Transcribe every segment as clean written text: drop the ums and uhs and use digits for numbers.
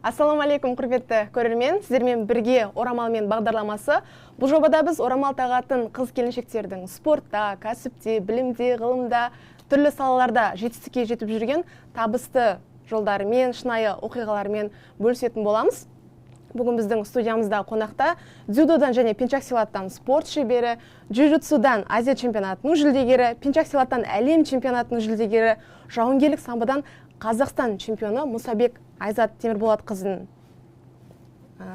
Ассалаумағалейкум, құрметті көрермен. Сіздермен бірге Орамалмен бағдарламасы. Бұл жобада біз орамал тағатын қыз-келіншектердің спортта, кәсіпте, білімде, ғылымда, түрлі салаларда жетістікке жетіп жүрген табысты жолдарымен, шынайы оқиғалармен бөлісетін боламыз. Бүгін біздің студиямызда қонақта дзюдодан және пенчаксилаттан спорт шебері, джиу-джитсудан Азия чемпионатының жүлдегері, пенчаксилаттан әлем чемпионатының жүлдегері, жауынгерлік самбодан Қазақстан чемпионы Мұсабек Айзат Темірболатқызын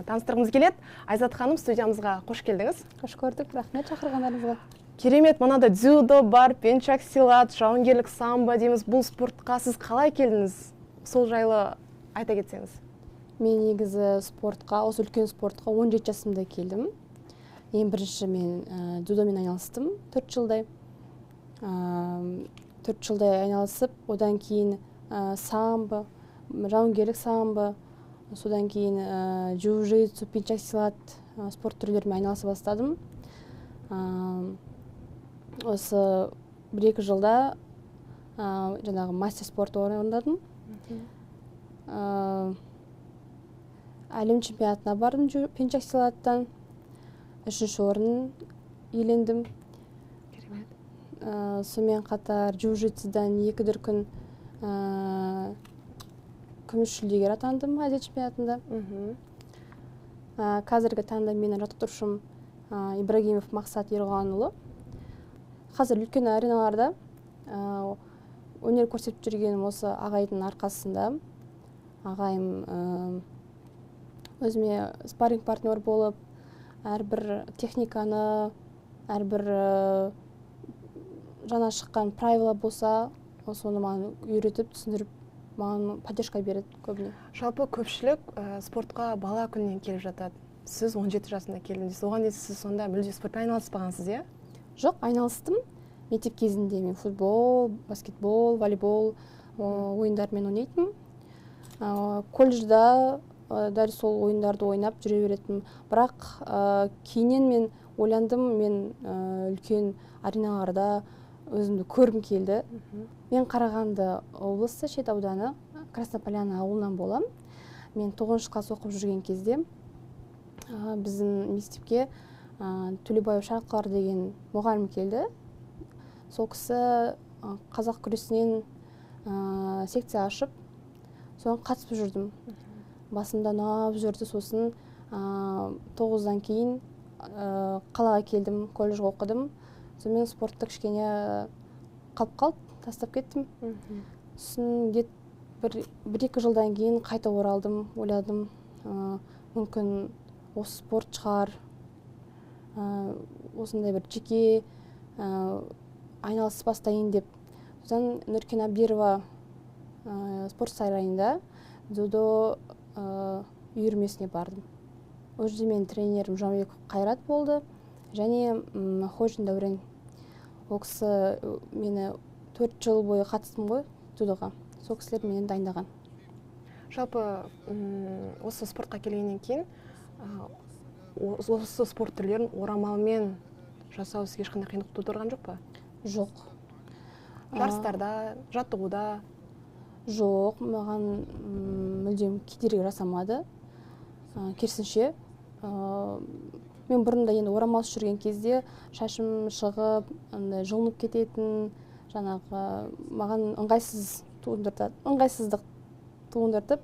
таныстырғымыз келеді. Айзат ханым, студиямызға қош келдіңіз. Қош көрдік, рахмет шақырғандарыңызға. Керемет, мынада дзюдо бар, пенчаксилат, жауынгерлік самбо дейміз. Бұл спортқа сіз қалай келдіңіз? Сол жайлы айта кетсеңіз. Мен негізі спортқа, осы үлкен спортқа 17 жасымда келдім. Ең бірінші мен дзюдомен айналыстым 4 жылдай. 4 жылдай айналысып, одан кейін самбо, жауынгерлік самбо, содан кейін джиу-джитсу, пенчаксилат спорт түрлерімен айналыса бастадым. Осы 1-2 жылда жаңағы мастер спорт орындадым. Әлем чемпионатына бардым пенчаксилаттан. 3-ші орын иелендім. Сонымен қатар джиу-джитсудан 2 дүркін күміс жүлдегер атандым Азия чемпионатында. Қазіргі таңда менің жаттықтырушым Ибрагимов Мақсат Ерғанұлы. Қазір үлкен ареналарда өнер көрсетіп жүргенім осы ағайдың арқасында. Ағайым өзіме спарринг партнер болып, әрбір техниканы, әрбір жаңа шыққан правила болса, соны маған үйретіп, түсіндіріп, маған поддержка береді көбіне. Жалпы көпшілік спортқа бала күннен келіп жатады. Сіз 17 жасында келдіңіз. Оған дейін сіз сонда мүлде спортпен айналыспағансыз, иә? Жоқ, айналыстым. Мектеп кезінде мен футбол, баскетбол, волейбол ойындармен ойнайтынмын. Колледжда дәл сол ойындарды ойнап жүре беретінмін. Бірақ кейіннен мен ойландым, мен үлкен ареналарда өзімді көргім келді. Мен Қарағанды облысы, Шет ауданы, Краснополяна ауылынан болам. Мен 9-шы класс оқып жүрген кезде біздің мектепке Төлебаев Шарқылар деген мұғалім келді. Сол кісі қазақ күресінен секция ашып, соған қатысып жүрдім. Басында ұнап жүрді, сосын 9-дан кейін қалаға келдім, колледжге оқыдым. Сонымен спортты кішкене қалып, тастап кеттім. Сосын 1-2 жылдан кейін қайта оралдым, ойладым, мүмкін осы спорт шығар, осындай бір жеке айналысып бастайын деп. Содан Нұркен Абдирова спорт сарайында дзюдо үйірмесіне бардым. Ол жерде менің тренерім Жамбек Қайрат болды, және Хожин Дәурен. Ол кісі мені 4 жыл бойы қатыстым ғой дзюдоға. Сол кісілер мені дайындаған. Жалпы осы спортқа келгеннен кейін осы спорт түрлерін орамалмен жасау сізге ешқандай қиындық тудырған жоқ па? Жоқ. Жарыстарда, жаттығуда? Жоқ, маған мүлдем кедергі жасамады. Керісінше, мен бұрында енді орамалсыз жүрген кезде шашым шығып, жылынып кететін, жаңағы маған ыңғайсыздық туындыртып,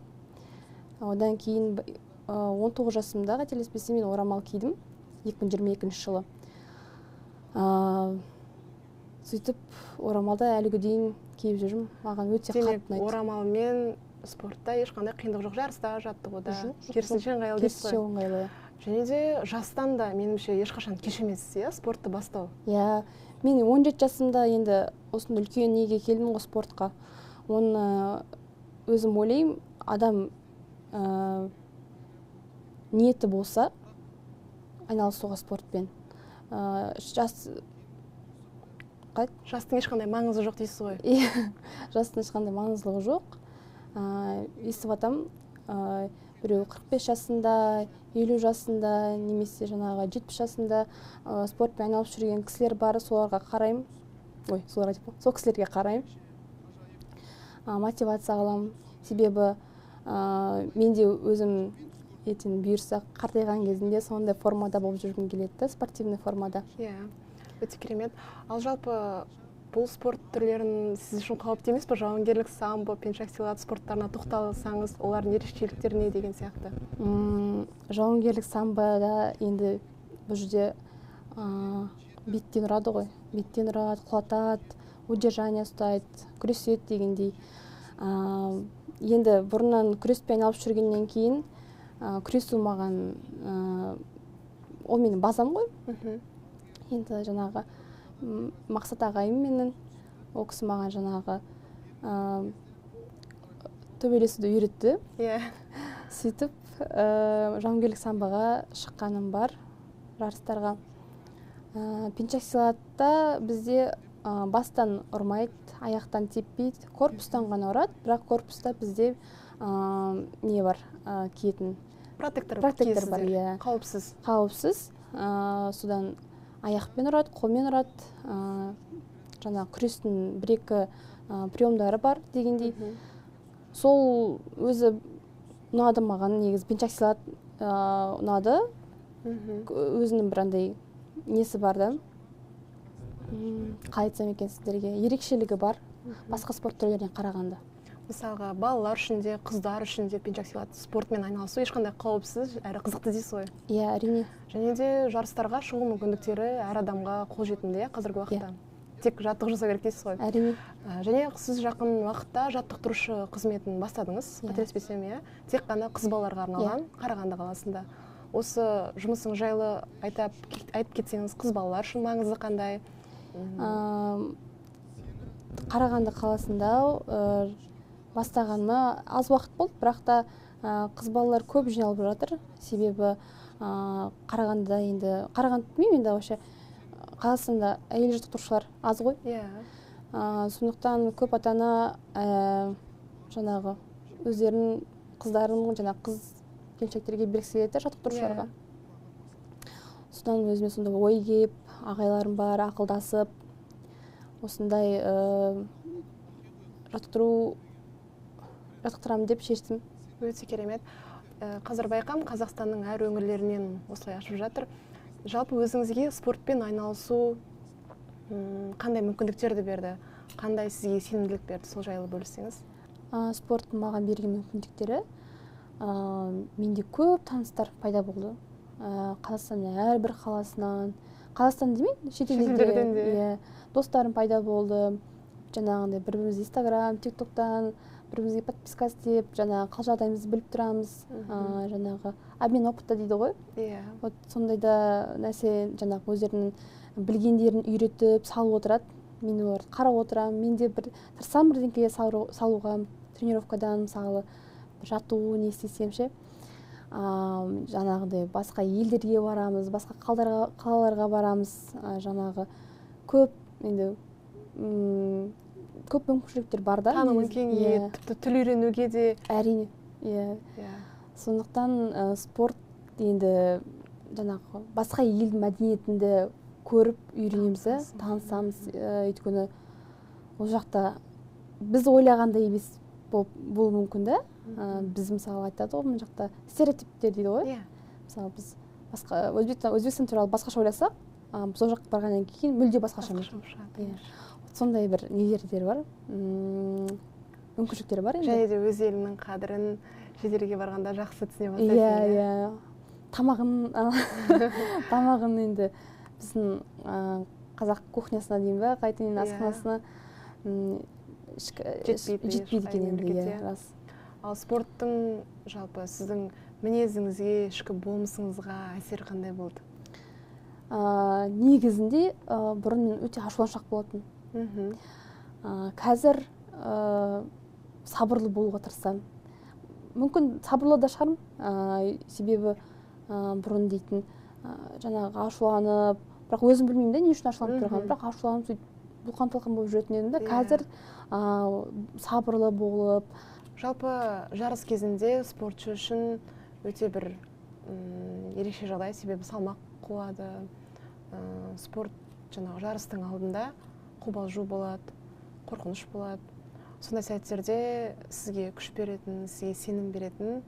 одан кейін 19 жасымда қателеспесем мен орамал кидім 2022 жылы. Сөйтіп орамалда әлігі дейін киіп жүрмін. Маған өте қатты ұнайды. Демек, орамалмен спортта ешқандай қиындық жоқ, жарыста, жаттығуда. Керісінше ыңғайлы дейсіз ғой? Керісінше ыңғайлы. Және де жастан да меніңше ешқашан кеш емес, спортты бастау. Иә, мен 17 жасымда енді осындай үлкен неге келдім ғой спортқа. Оны өзім ойлаймын, адам ниеті болса айналысуға спортпен. Жастың ешқандай маңызы жоқ дейсіз ғой? Жастың ешқандай маңызлығы жоқ. Естіп атам, біреу 45 жасында, 50 жасында, немесе жаңағы 70 жасында спортпен айналып жүрген кісілер бар, соларға қараймын. Сол кісілерге қараймын. Мотивация аламын. Себебі Мен де өзім ертең бұйырса қартайған кезінде сондай формада болып жүргім келеді, спортивный формада. Иә, өте керемет. Ал жалпы бұл спорт түрлерін сіз үшін қауіпті емес пе? Жауынгерлік самбо, пеншактилат спорттарына тоқталсаңыз, олардың ерекшеліктері не деген сияқты? Жауынгерлік самбода енді бұл жерде беттен ұрады ғой. Беттен ұрады, құлатады, удержание ұстайды, күреседі дегендей. Енді бұрыннан күреспен айналып жүргеннен кейін күресу маған ол менің базам ғой. Енді жаңағы Мақсат ағайым менің, ол кісі маған жаңағы төбелесуді үйретті. Сөйтіп жауынгерлік самбоға шыққаным бар жарыстарға. Пеншактилатта бізде бастан ұрмайды, аяқтан теппейді, корпустан ғана ұрады, бірақ корпуста бізде не бар киетін? Протектор бар, қауіпсіз. Қауіпсіз. Содан аяқпен ұрады, қолмен ұрады. Жаңа күрестің бір-екі приемдары бар дегендей. Сол өзі ұнады маған, негізі пеншактилат ұнады. Өзінің бір андай несі бар да. Қалай айтсам екен сіздерге, ерекшелігі бар басқа спорт түрлеріне қарағанда. Мысалға, балалар үшін де, қыздар үшін де пеншактилат спортмен айналысу ешқандай қауіпсіз әрі қызықты дейсіз ғой? Иә, әрине. Және де жарыстарға шығу мүмкіндіктері әр адамға қолжетімді, қазіргі уақытта. Тек жаттығу жасау керек дейсіз ғой? Әрине. Және сіз жақын уақытта жаттықтырушы қызметін бастадыңыз, қателеспесем, тек қана қыз балаларға арналған Қарағанды қаласында. Осы жұмысың жайлы айтып кетсеңіз, қыз балалар үшін маңызы қандай? Қарағанды қаласында бастағаныма аз уақыт болды, бірақ та қыз балалар көп жиналып жатыр. Себебі Қарағандыда енді, Қарағанды білмеймін енді вообще, Қазақстанда әйел жаттықтырушылар аз ғой. Сондықтан көп ата-ана жаңағы өздерінің қыздарын, жаңағы қыз келіншектерге бергісі келеді жаттықтырушыларға. Содан өзіме сондай ой келіп, ағайларым бар, ақылдасып, осындай жаттықтырамын деп шештім. Өте керемет. Қазір байқам, Қазақстанның әр өңірлерінен осылай ашып жатыр. Жалпы өзіңізге спортпен айналысу қандай мүмкіндіктерді берді? Қандай сізге сенімділік берді? Сол жайлы бөліссеңіз. Спорттың маған берген мүмкіндіктері, менде көп таныстар пайда болды. Қазақстанның әрбір қаласынан, Қазақстан демейді, шетелдерден достарым пайда болды. Жаңағындай бір-біріміз Инстаграм, ТикТоктан бір-бірімізге подписка істеп, жаңағы қал жағдайымызды біліп тұрамыз. Жаңағы обмен опыта дейді ғой. Вот сондайда нәрсе жаңағы өздерінің білгендерін үйретіп салып отырады. Мен оларды қарап отырамын. Мен де бір тырысамын бірдеңке салуға, тренировкадан мысалы жаттығу не істесем ше. Жаңағыдай басқа елдерге барамыз, басқа қалаларға барамыз. Жаңағы көп енді көп мүмкіншіліктер бар да. Танымың кеңейеді, тіпті тіл үйренуге де. Әрине. Сондықтан спорт енді жаңағы басқа елдің мәдениетінде көріп үйренеміз, танысамыз. Өйткені ол жақта біз ойлағандай емес болуы мүмкін да. Біз мысалы айтады ғой, мына жақта стереотиптер дейді ғой. Мысалы біз Өзбекстан туралы басқаша ойласақ, біз ол жаққа барғаннан кейін мүлде басқаша. Сондай бір нелері бар, мүмкіншіліктері бар енді. Және де өз елінің қадірін шетелге барғанда жақсы түсіне бастайсың. Иә. Тамағын енді біздің қазақ кухнясына дейін ба, қайтын асханасына жетпейді екен енді, рас. Ал спорттың жалпы сіздің мінезіңізге, ішкі болмысыңызға әсері қандай болды? Негізінде бұрын мен өте ашуланшақ болатын. Қазір сабырлы болуға тырысамын. Мүмкін сабырлы да шығармын, себебі бұрын дейтін жаңағы ашуланып, бірақ өзім білмеймін де не үшін ашуланып тұрғанын, бірақ ашуланып сөйтіп бұлқан-талқан болып жүретін едім де. Қазір сабырлы болып. Жалпы жарыс кезінде спортшы үшін өте бір ерекше жағдай, себебі салмақ қуады. Спорт жаңағы жарыстың алдында қобалжу болады, қорқыныш болады. сондай сәттерде сізге күш беретін, сізге сенім беретін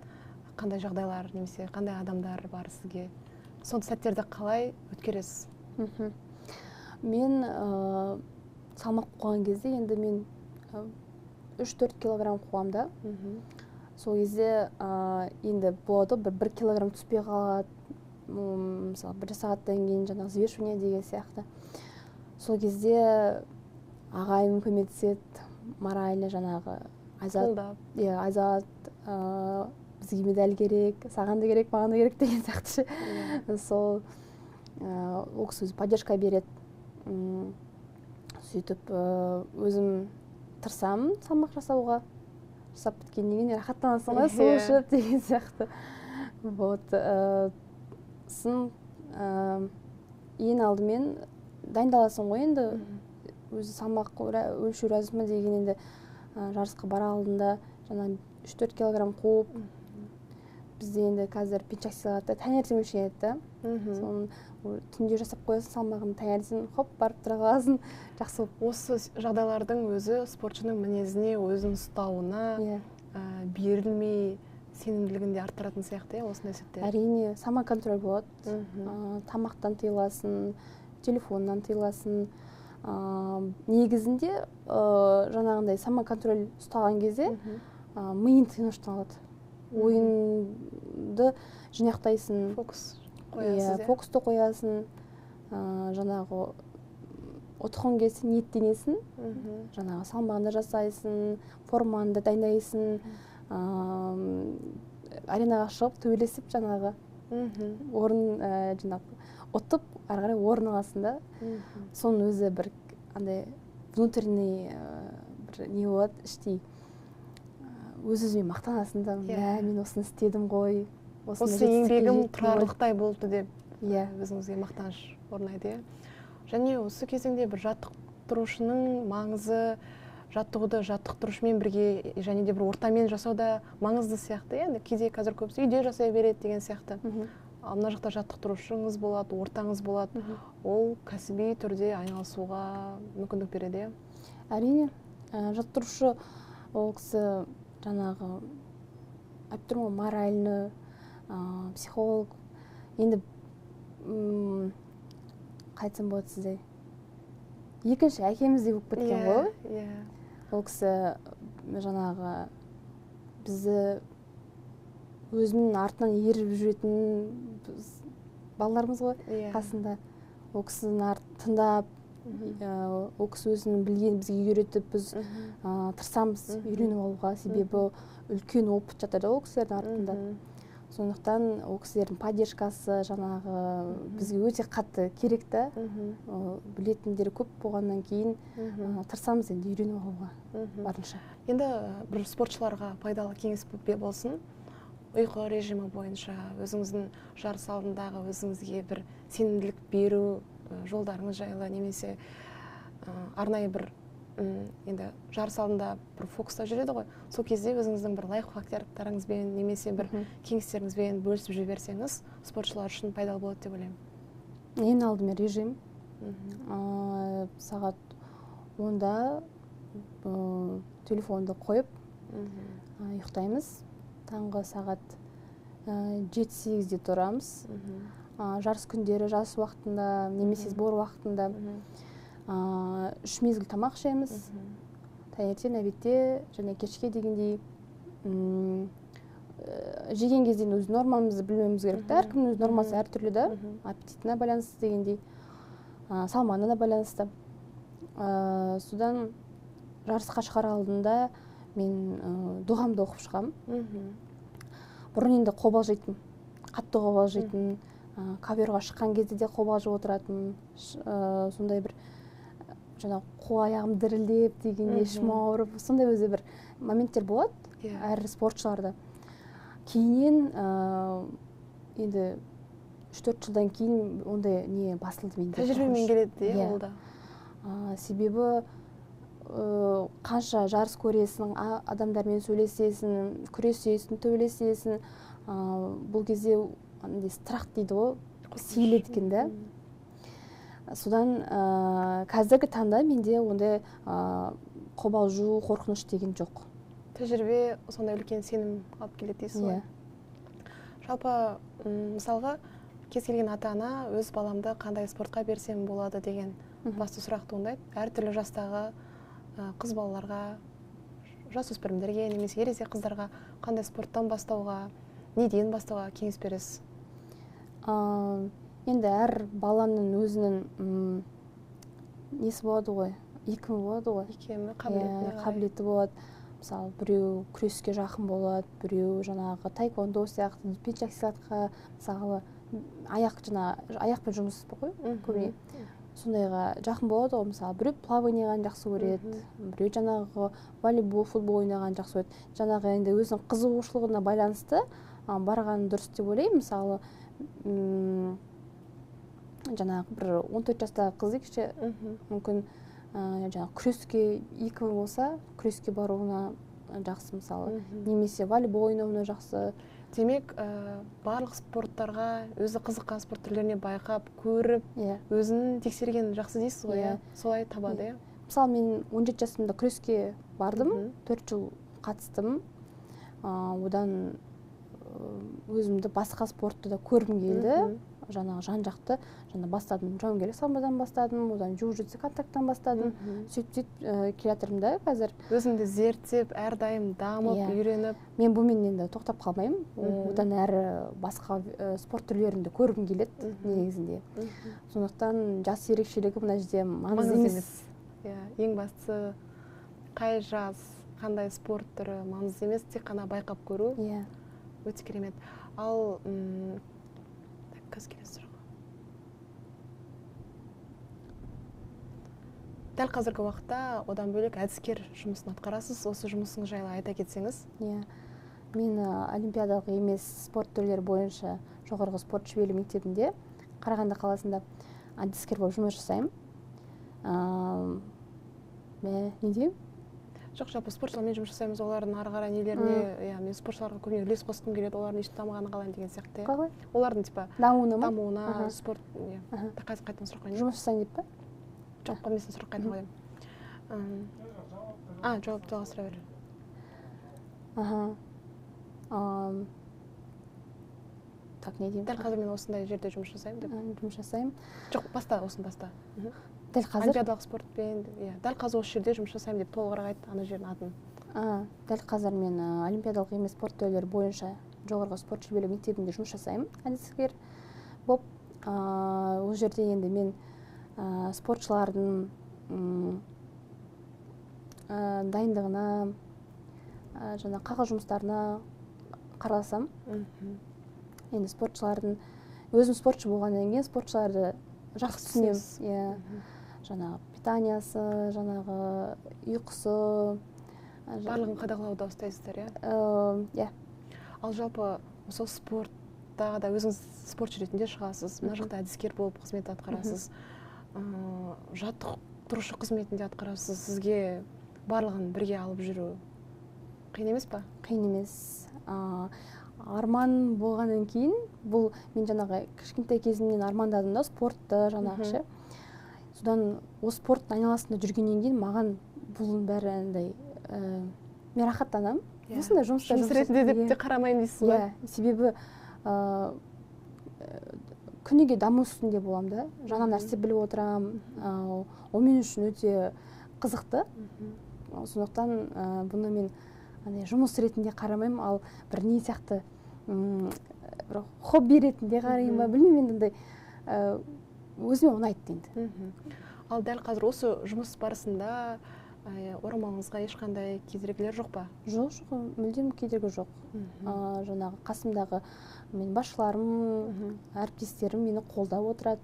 қандай жағдайлар немесе қандай адамдар бар сізге? Сондай сәттерді қалай өткересіз? Мен салмақ қойған кезде енді мен 3-4 килограмм қуам да. Сол кезде енді болады бір килограмм түспей қалады. Мысалы 1 сағаттан кейін жаңағы взвешивание деген сияқты. Сол кезде ағайым көмектеседі, морально жаңағы қолдап. Айзат, бізге медаль керек, саған да керек, маған да керек деген сияқты. Сол ол кісі өзі поддержка береді. Сөйтіп өзім тырысамын салмақ жасауға. Жасап біткеннен кейін рахаттанасың ғой, су ішіп деген сияқты. Сын ең алдымен дайындаласың ғой, енді өзі салмақ өлшеу размер деген енді жарысқа бара алдында жаңа 3-4 килограмм қуып, бізде енді қазір пинчак сыйлады, таңертең өлшенеді да. Соны түнде жасап қоясың салмағын, таңертең хоп барып тұра қаласың, жақсы болып. Осы жағдайлардың өзі спортшының мінезіне, өзін ұстауына, берілмей сенімділігін де арттыратын сияқты, осындай сәтте. Әрине, самоконтроль болады. Тамақтан тыйыласың, телефоннан тыйыласың. Негізінде жаңағындай самоконтроль ұстаған кезде миың тынышталады. Ойынды жинақтайсың, фокусты қоясың, жаңағы отқан келсе ниеттенесің, жаңағы салмағында жасайсың, формаңды дайындайсың, аренаға шығып төбелесіп жаңағы орын жаңағы ұтып, ары қарай орын аласың да. Соның өзі бір андай внутренний бір не болады, іштей өз-өзімен мақтанасың да, мен осыны істедім ғой, осы еңбегім тұрарлықтай болды деп өзіңізге мақтаныш орнайды. Және осы кезеңде бір жаттықтырушының маңызы, жаттығуды жаттықтырушымен бірге және де бір ортамен жасауда маңызды сияқты. Енді кейде қазір көбісі үйде жасай береді деген сияқты. Мына жақта жаттықтырушыңыз болады, ортаңыз болады. Ол кәсіби түрде айналысуға мүмкіндік береді. Әрине, жаттықтырушы ол кісі жаңағы айтып тұрмын ғой, моральны, психолог. Енді қайтсам болады сізде. Екінші әкеміздей болып кеткен ғой. Ол кісі жаңағы бізді өзінің артынан еріп жүретін балаларымыз ғой қасында. Ол кісінің артын тыңдап, ол кісі өзінің білгенін бізге үйретіп, біз тырысамыз үйреніп алуға, себебі үлкен опыт жатыр ол кісілердің артында. Сондықтан ол кісілердің поддержкасы жаңағы бізге өте қатты керек та. Білетіндері көп болғаннан кейін тырысамыз енді үйреніп алуға барынша. Енді бір спортшыларға пайдалы кеңес болсын. Ұйқы режимі бойынша өзіңіздің жарыс алдындағы өзіңізге бір сенімділік беру жолдарыңыз жайлы, немесе арнайы бір енді жарыс алдында бір фокуста жүреді ғой, сол кезде өзіңіздің бір лайфхактарыңызбен немесе бір кеңестеріңізбен бөлісіп жіберсеңіз, спортшылар үшін пайдалы болады деп ойлаймын. Ең алдымен режим. Сағат 10-да телефонды қойып ұйықтаймыз. Таңғы сағат 7-8-де тұрамыз. Жарыс күндері жарыс уақытында немесе сбор уақытында 3 мезгіл тамақ ішеміз. Таңертең, обедте және кешке дегендей жеген кезден өз нормамызды білмеуіміз керек. Әркімнің өз нормасы әртүрлі да, аппетитіне байланысты дегендей, салмағына да байланысты. Содан жарысқа шығар алдында мен дұғамды оқып шығамын. Бұрын енді қобалжитын, қатты қобалжитын, коверға шыққан кезде де қобалжып отыратын, сондай бір қол аяғым дірілдеп дегенде ішім ауырып, сондай өзі бір моменттер болады әр спортшыларда. Кейіннен енді 3-4 жылдан кейін ондай не басылды менде. Тәжірибемен келеді ол да. Себебі қанша жарыс көресің, адамдармен сөйлесесің, күресесің, төбелесесің, бұл кезде страх дейді ғой, сейіледі екен да. Содан қазіргі таңда менде ондай қобалжу, қорқыныш деген жоқ. Тәжірибе сондай үлкен сенім алып келеді дейсіз ғой. Жалпы мысалға кез келген ата-ана өз баламды қандай спортқа берсем болады деген басты сұрақ туындайды. Әртүрлі жастағы қыз балаларға, жасөспірімдерге немесе ересек қыздарға қандай спорттан бастауға, неден бастауға кеңес бересіз? Енді әр баланың өзінің несі болады ғой, икемі болады ғой. Икемі, қабілеті болады. Мысалы, біреу күреске жақын болады, біреу жаңағы таэквондо сияқты, пенчак силатқа, мысалы, аяқпен жұмыс қой, көбіне. Сондайға жақын болады ғой, мысалы, біреу плаваниеға жақсы көреді, біреу жаңағы волейбол, футбол ойнаған жақсы көреді. Жаңағы енді өзінің қызығушылығына байланысты барған дұрыс деп ойлаймын. Мысалы, жаңағы бір 14 жастағы қыз екінші мүмкін жаңағы күреске икемі болса, күреске баруына жақсы, мысалы, немесе волейбол ойнауына жақсы. Демек, барлық спорттарға, өзі қызыққан спорт түрлеріне байқап, көріп, өзін тексерген жақсы дейсіз ғой, солай табады. Мысалы, мен 17 жасымда күреске бардым, 4 жыл қатыстым. Одан өзімді басқа спортты да көргім келді. Жаңағы жан-жақты, бастадым, жауынгерлік самбодан бастадым, одан джиу-джитсу, контакттан бастадым. Сөйтіп келе жатырмын да қазір. Өзіңді зерттеп, әрдайым дамып, үйреніп. Мен бұмен енді тоқтап қалмаймын. Одан әрі басқа спорт түрлерінде көргім келеді негізінде. Сондықтан жас ерекшелігі мына жерде маңызды емес. Ең бастысы қай жас, қандай спорт түрі маңызды емес, тек қана байқап көру. Өте керемет. Ал келесі сұрақ. Дәл қазіргі уақытта одан бөлек әдіскер жұмысын атқарасыз. Осы жұмысыңыз жайлы айта кетсеңіз? Мен олимпиадалық емес спорт түрлері бойынша жоғарғы спорт шеберлік мектебінде Қарағанды қаласында әдіскер болып жұмыс жасаймын. Не деймін? Жоқ, жалпы спортшылармен жұмыс жасаймыз, олардың ары қарай нелеріне, мен спортшыларға көбіне үлес қосқым келеді, олардың несін дамығанын қалаймын деген сияқты. Қалай? Олардың типа дамуына, спорт, қайтадан сұрақ қойын. Жұмыс жасайын деп пе? Жоқ, қоймесін сұрақ қайтадан қойым. Жауап жалғастыра бер. Так, не деймін? Дәл қазір мен осындай жерде жұмыс жасаймын деп. Жұмыс жасаймын. Жоқ, осын баста. Дәл қазір? Олимпиадалық спортпен, дәл қазір осы жерде жұмыс жасаймын деп толығырақ айт, ана жердің атын. Дәл қазір мен олимпиадалық емес спорт түрлері бойынша жоғарғы спорт шеберлік мектебінде жұмыс жасаймын, әдіскер болып. Ол жерде енді мен спортшылардың дайындығына, жаңа қағаз жұмыстарына қарасам. Енді спортшылардың, өзім спортшы болғаннан кейін спортшыларды жақсы түсінемін. Жаңағы питаниясы, жаңағы ұйқысы. Барлығын қадағалауда ұстайсыздар, Ал жалпы осы спорттағы да өзіңіз спортшы ретінде шығасыз, мына жақта әдіскер болып қызмет атқарасыз, жаттықтырушы қызметінде атқарасыз, сізге барлығын бірге алып жүру қиын емес па? Қиын емес. Арман болғаннан кейін, бұл мен жаңағы кішкентай кезімнен армандадым да спортты жаңағы ше. Содан осы спорттың айналасында жүргеннен кейін маған бұл бәрі андай мен рахаттанамын. Осындай жұмыста жұмыс ретінде деп те қарамаймын дейсіз ба? Себебі күніге даму үстінде боламын да. Жаңа нәрсе біліп отырамын. Ол мен үшін өте қызықты. Сондықтан бұны мен жұмыс ретінде қарамаймын, ал бір не сияқты хобби ретінде қараймын ба, білмеймін, енді өзіме ұнайды енді. Ал дәл қазір осы жұмыс барысында орамалыңызға ешқандай кедергілер жоқ па? Жоқ, мүлдем кедергі жоқ. Жаңағы қасымдағы мен басшыларым, әріптестерім мені қолдап отырады.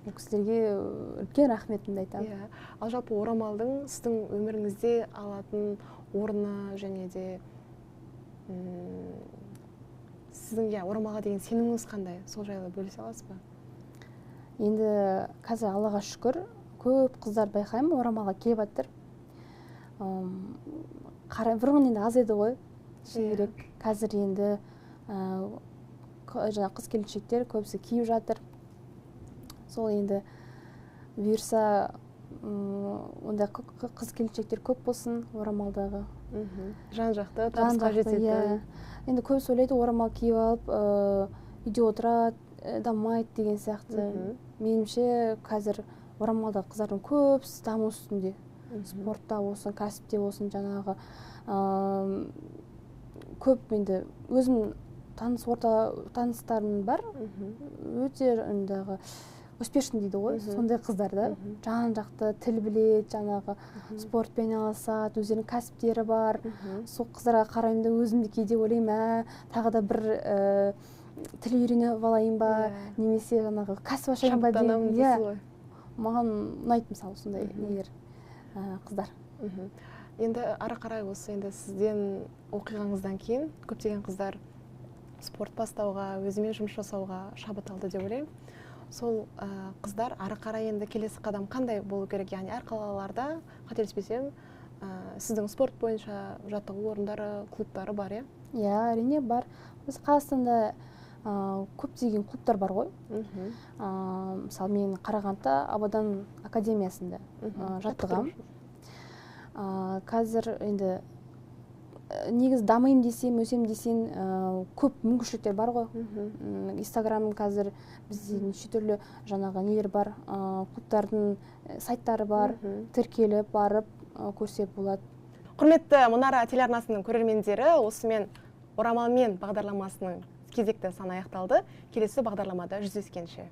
Бұл кісілерге үлкен рахметімді айтамын. Ал жалпы орамалдың сіздің өміріңізде алатын орны және де сіздің орамалға деген сеніміңіз қандай? Сол жайлы бөлісе аласыз ба? Енді қазір Аллаға шүкір, көп қыздар байқаймын, орамалға келіп жатыр. Бұрын енді аз еді ғой, шегірек. Қазір енді қыз келіншектер көбісі киіп жатыр. Сол енді бұйырса ондай қыз келіншектер көп болсын орамалдағы. Жан жақты табысқа жететін. Енді көбісі ойлайды орамал киіп алып үйде отырады, дамымайды деген сияқты. Меніңше қазір орамалдағы қыздардың көбісі даму үстінде. Спортта болсын, кәсіпте болсын, жаңағы көп. Енді өзім таныстарым бар, өте жаңағы успешный дейді ғой, сондай қыздар да, жан жақты тіл біледі, жаңағы спортпен айналысады, өздерінің кәсіптері бар. Сол қыздарға қараймын да өзімді кейде ойлаймын, тағы да бір тіл үйреніп алайын ба, немесе жаңағы кәсіп ашайын ба деген. Маған ұнайды мысалы сондай нелер, қыздар. Енді ары қарай осы енді сізден оқиғаңыздан кейін көптеген қыздар спорт бастауға, өзімен жұмыс жасауға шабыт алды деп ойлаймын. Сол қыздар ары қарай енді келесі қадам қандай болу керек? Яғни әр қалаларда, қателеспесем, сіздің спорт бойынша жаттығу орындары, клубтары бар, иә? Иә, әрине бар. Біз Қазақстанда көптеген клубтар бар ғой. Мысалы, мен Қарағандыда Абадан академиясында жаттығам. Қазір енді негіз дамайым десем, өсем десем, көп мүмкіншіліктер бар ғой. Инстаграм қазір бізде неше түрлі жаңағы нелер бар, клубтардың сайттары бар, тіркеліп барып көрсе болады. Құрметті Мұнара телеарнасының көрермендері, осымен орамалмен бағдарламасының кезекті саны аяқталды. Келесі бағдарламада жүздескенше.